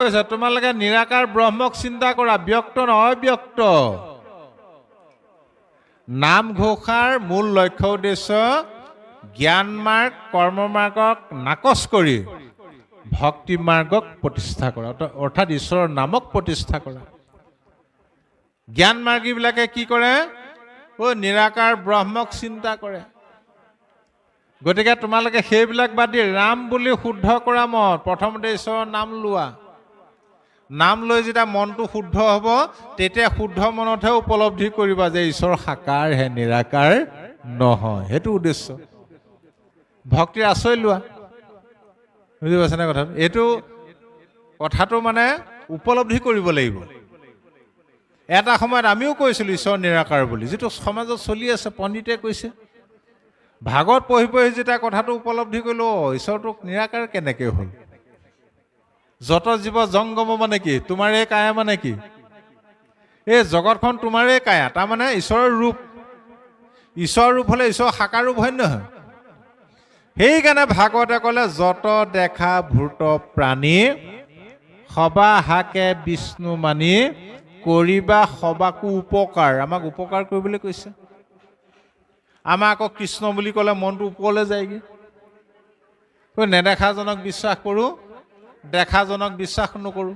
কৈছে তোমালোকে নিৰাকাৰ ব্ৰহ্মক চিন্তা কৰা, ব্যক্ত নহয় অব্যক্ত। নাম ঘোষাৰ মূল লক্ষ্য উদ্দেশ্য জ্ঞান মাৰ্গ কৰ্ম মাৰ্গক নাকচ কৰি ভক্তি মাৰ্গক প্ৰতিষ্ঠা কৰা, অৰ্থাৎ ঈশ্বৰৰ নামক প্ৰতিষ্ঠা কৰা। জ্ঞান মাৰ্গীবিলাকে কি কৰে? নিৰাকাৰ ব্ৰহ্মক চিন্তা কৰে। গতিকে তোমালোকে সেইবিলাক বাদ দি ৰাম বুলি শুদ্ধ কৰা মন, প্ৰথমতে ঈশ্বৰৰ নাম লোৱা। নাম লৈ যেতিয়া মনটো শুদ্ধ হ'ব, তেতিয়া শুদ্ধ মনতহে উপলব্ধি কৰিবা যে ঈশ্বৰ সাকাৰ হে, নিৰাকাৰ নহয়। সেইটো উদ্দেশ্য। ভক্তিৰ আশ্ৰয় লোৱা। বুজি পাইছেনে কথাটো? এইটো কথাটো মানে উপলব্ধি কৰিব লাগিব। এটা সময়ত আমিও কৈছিলোঁ ঈশ্বৰ নিৰাকাৰ বুলি, যিটো সমাজত চলি আছে, পণ্ডিতে কৈছে। ভাগৱত পঢ়ি পঢ়ি যেতিয়া কথাটো উপলব্ধি কৰিলোঁ, ঈশ্বৰটোক নিৰাকাৰ কেনেকৈ হ'ল? যত জীৱ জংগম মানে কি? তোমাৰে কায়া মানে কি? এই জগতখন তোমাৰে কায়া, তাৰমানে ঈশ্বৰৰ ৰূপ। ঈশ্বৰৰ ৰূপ হ'লে ঈশ্বৰৰ সাকাৰ ৰূপ হয় নহয়? সেইকাৰণে ভাগৱতে ক'লে যত দেখা ভূত প্ৰাণী সবা হাকে বিষ্ণু মানি কৰিবা সবাকো উপকাৰ। আমাক উপকাৰ কৰিবলৈ কৈছে। আমাৰ আকৌ কৃষ্ণ বুলি ক'লে মনটো ওপৰলৈ যায়গৈ। নেদেখাজনক বিশ্বাস কৰোঁ, দেখাজনক বিশ্বাস নকৰোঁ।